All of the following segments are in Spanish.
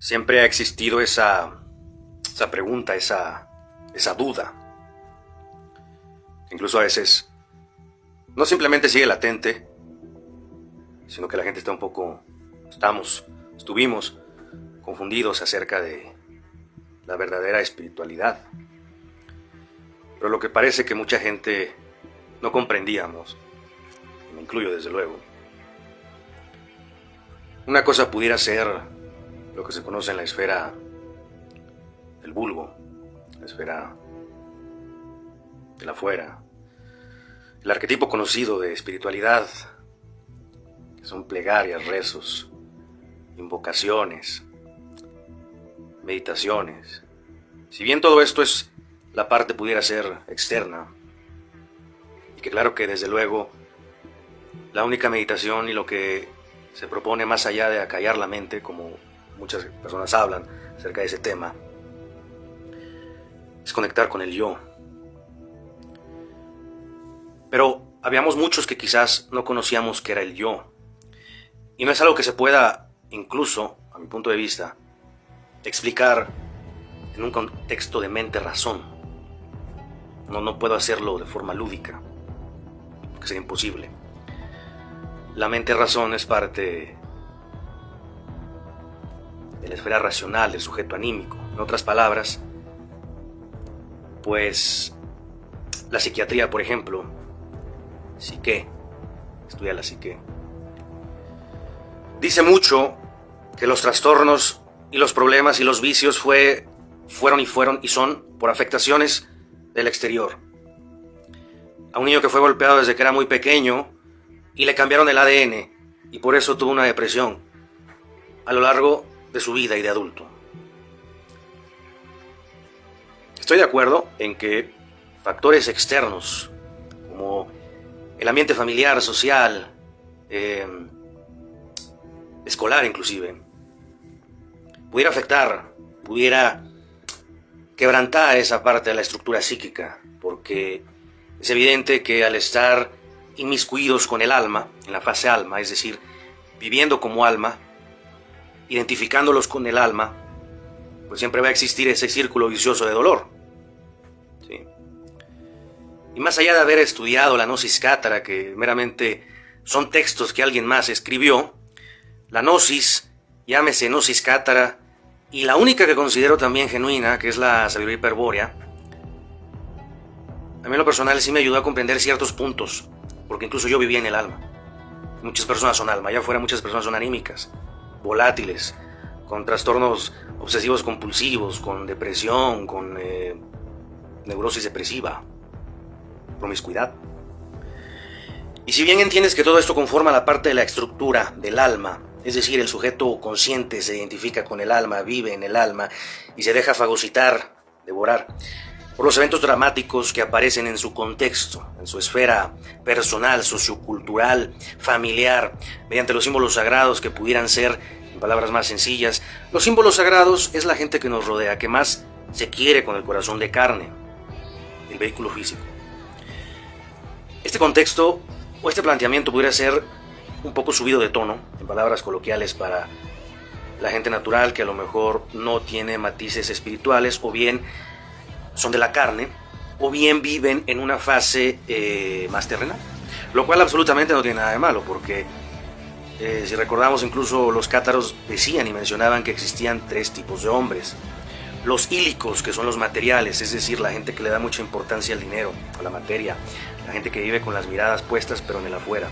Siempre ha existido esa pregunta, esa duda. Incluso a veces no simplemente sigue latente, sino que la gente estuvimos confundidos acerca de la verdadera espiritualidad. Pero lo que parece que mucha gente no comprendíamos, y me incluyo desde luego, una cosa pudiera ser lo que se conoce en la esfera del vulgo, la esfera del afuera, el arquetipo conocido de espiritualidad, que son plegarias, rezos, invocaciones, meditaciones. Si bien todo esto es la parte pudiera ser externa, y que claro que desde luego la única meditación y lo que se propone más allá de acallar la mente, como muchas personas hablan acerca de ese tema, es conectar con el yo. Pero habíamos muchos que quizás no conocíamos qué era el yo. Y no es algo que se pueda, incluso, a mi punto de vista, explicar en un contexto de mente-razón. No puedo hacerlo de forma lúdica, porque sería imposible. La mente-razón es parte de la esfera racional del sujeto anímico. En otras palabras, pues la psiquiatría, por ejemplo, estudia la psique, dice mucho que los trastornos y los problemas y los vicios fueron y son por afectaciones del exterior. A un niño que fue golpeado desde que era muy pequeño y le cambiaron el ADN y por eso tuvo una depresión a lo largo de su vida y de adulto. Estoy de acuerdo en que factores externos como el ambiente familiar, social, escolar inclusive, pudiera quebrantar esa parte de la estructura psíquica, porque es evidente que al estar inmiscuidos con el alma, en la fase alma, es decir, viviendo como alma, identificándolos con el alma, pues siempre va a existir ese círculo vicioso de dolor. ¿Sí? Y más allá de haber estudiado la gnosis cátara, que meramente son textos que alguien más escribió, la gnosis, llámese gnosis cátara, y la única que considero también genuina, que es la sabiduría hiperbórea, a mí en lo personal sí me ayudó a comprender ciertos puntos, porque incluso yo vivía en el alma. Muchas personas son alma, allá afuera muchas personas son anímicas, volátiles, con trastornos obsesivos compulsivos, con depresión, con neurosis depresiva, promiscuidad. Y si bien entiendes que todo esto conforma la parte de la estructura del alma, es decir, el sujeto consciente se identifica con el alma, vive en el alma y se deja fagocitar, devorar, por los eventos dramáticos que aparecen en su contexto, en su esfera personal, sociocultural, familiar, mediante los símbolos sagrados que pudieran ser, en palabras más sencillas, los símbolos sagrados es la gente que nos rodea, que más se quiere con el corazón de carne, el vehículo físico. Este contexto o este planteamiento pudiera ser un poco subido de tono, en palabras coloquiales para la gente natural que a lo mejor no tiene matices espirituales, o bien son de la carne, o bien viven en una fase más terrenal, lo cual absolutamente no tiene nada de malo, porque si recordamos, incluso los cátaros decían y mencionaban que existían tres tipos de hombres: los ílicos, que son los materiales, es decir, la gente que le da mucha importancia al dinero, a la materia, la gente que vive con las miradas puestas pero en el afuera,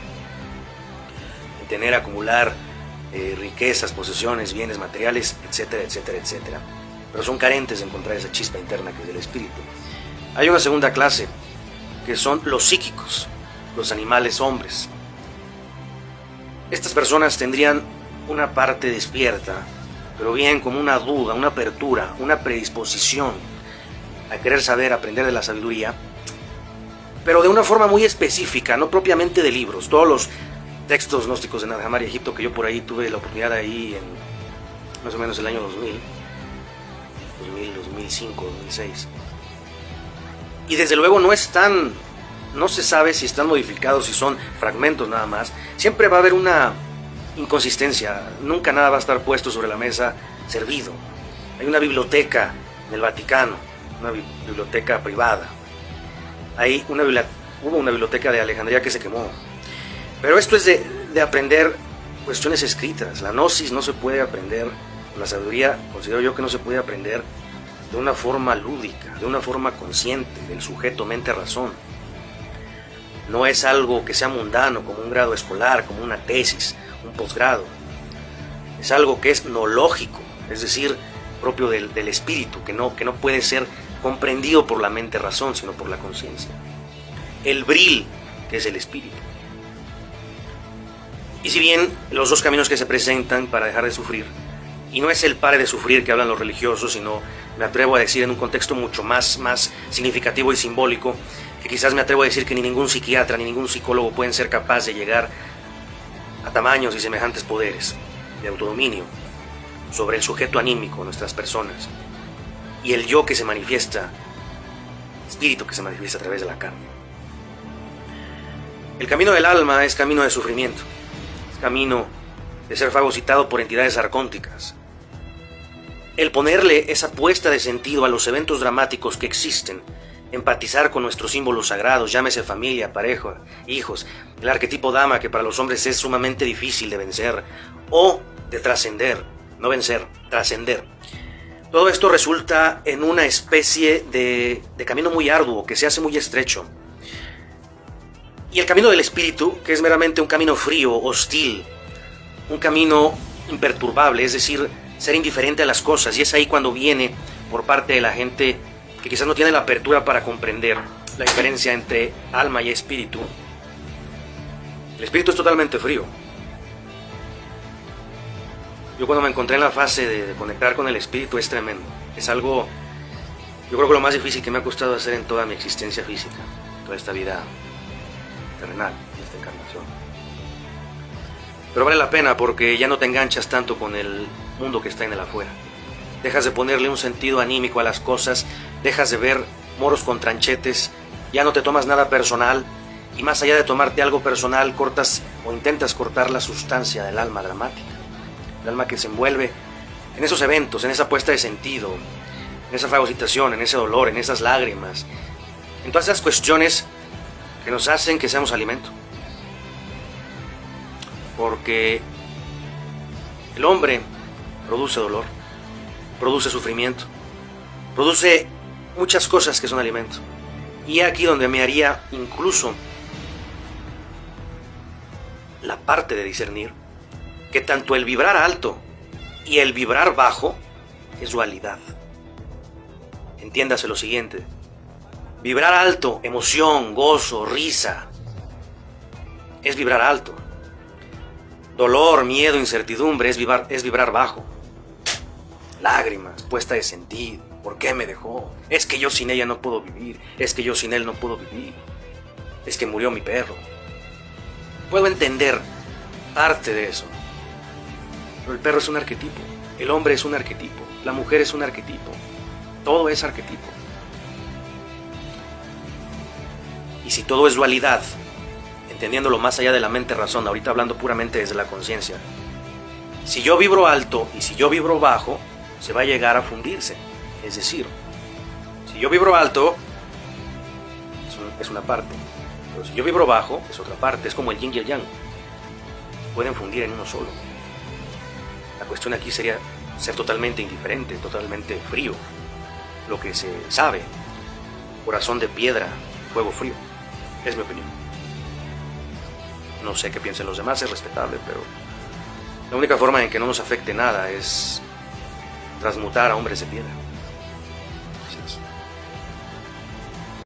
en tener, acumular riquezas, posesiones, bienes materiales, etcétera, etcétera, etcétera, pero son carentes de encontrar esa chispa interna que es del espíritu. Hay una segunda clase, que son los psíquicos, los animales hombres. Estas personas tendrían una parte despierta, pero bien como una duda, una apertura, una predisposición a querer saber, aprender de la sabiduría, pero de una forma muy específica, no propiamente de libros. Todos los textos gnósticos de Nag Hammadi, Egipto, que yo por ahí tuve la oportunidad ahí en más o menos el año 2005, 2006. Y desde luego no se sabe si están modificados, si son fragmentos nada más. Siempre va a haber una inconsistencia. Nunca nada va a estar puesto sobre la mesa servido. Hay una biblioteca en el Vaticano, una biblioteca privada. Hubo una biblioteca de Alejandría que se quemó. Pero esto es de aprender cuestiones escritas. La gnosis no se puede aprender, la sabiduría considero yo que no se puede aprender de una forma lúdica, de una forma consciente, del sujeto mente-razón. No es algo que sea mundano, como un grado escolar, como una tesis, un posgrado. Es algo que es gnológico, es decir, propio del espíritu, que no puede ser comprendido por la mente-razón, sino por la conciencia. El bril, que es el espíritu. Y si bien los dos caminos que se presentan para dejar de sufrir, y no es el pare de sufrir que hablan los religiosos, sino, me atrevo a decir en un contexto mucho más significativo y simbólico, que quizás me atrevo a decir que ni ningún psiquiatra ni ningún psicólogo pueden ser capaz de llegar a tamaños y semejantes poderes de autodominio sobre el sujeto anímico, nuestras personas, y el yo que se manifiesta, espíritu que se manifiesta a través de la carne. El camino del alma es camino de sufrimiento, es camino de ser fagocitado por entidades arcónticas. El ponerle esa puesta de sentido a los eventos dramáticos que existen, empatizar con nuestros símbolos sagrados, llámese familia, pareja, hijos, el arquetipo dama que para los hombres es sumamente difícil de vencer o de trascender, no vencer, trascender. Todo esto resulta en una especie de camino muy arduo que se hace muy estrecho. Y el camino del espíritu, que es meramente un camino frío, hostil, un camino imperturbable, es decir, ser indiferente a las cosas, y es ahí cuando viene por parte de la gente que quizás no tiene la apertura para comprender la diferencia entre alma y espíritu. El espíritu es totalmente frío. Yo cuando me encontré en la fase de conectar con el espíritu es tremendo. Es algo, yo creo que lo más difícil que me ha costado hacer en toda mi existencia física, toda esta vida terrenal, esta encarnación. Pero vale la pena porque ya no te enganchas tanto con el mundo que está en el afuera. Dejas de ponerle un sentido anímico a las cosas, dejas de ver moros con tranchetes, ya no te tomas nada personal, y más allá de tomarte algo personal, cortas o intentas cortar la sustancia del alma dramática, el alma que se envuelve en esos eventos, en esa puesta de sentido, en esa fagocitación, en ese dolor, en esas lágrimas, en todas esas cuestiones que nos hacen que seamos alimento. Porque el hombre produce dolor, produce sufrimiento, produce muchas cosas que son alimento. Y aquí donde me haría incluso la parte de discernir que tanto el vibrar alto y el vibrar bajo es dualidad. Entiéndase lo siguiente: vibrar alto, emoción, gozo, risa, es vibrar alto. Dolor, miedo, incertidumbre es vibrar bajo. Lágrimas, puesta de sentido. ¿Por qué me dejó? Es que yo sin ella no puedo vivir. Es que yo sin él no puedo vivir. Es que murió mi perro. Puedo entender parte de eso. Pero el perro es un arquetipo. El hombre es un arquetipo. La mujer es un arquetipo. Todo es arquetipo. Y si todo es dualidad, entendiéndolo más allá de la mente-razón, ahorita hablando puramente desde la conciencia, si yo vibro alto y si yo vibro bajo, se va a llegar a fundirse. Es decir, si yo vibro alto, es una parte, pero si yo vibro bajo, es otra parte. Es como el yin y el yang, pueden fundir en uno solo. La cuestión aquí sería ser totalmente indiferente, totalmente frío. Lo que se sabe, corazón de piedra, fuego frío. Es mi opinión. No sé qué piensen los demás, es respetable, pero la única forma en que no nos afecte nada es transmutar a hombres de piedra.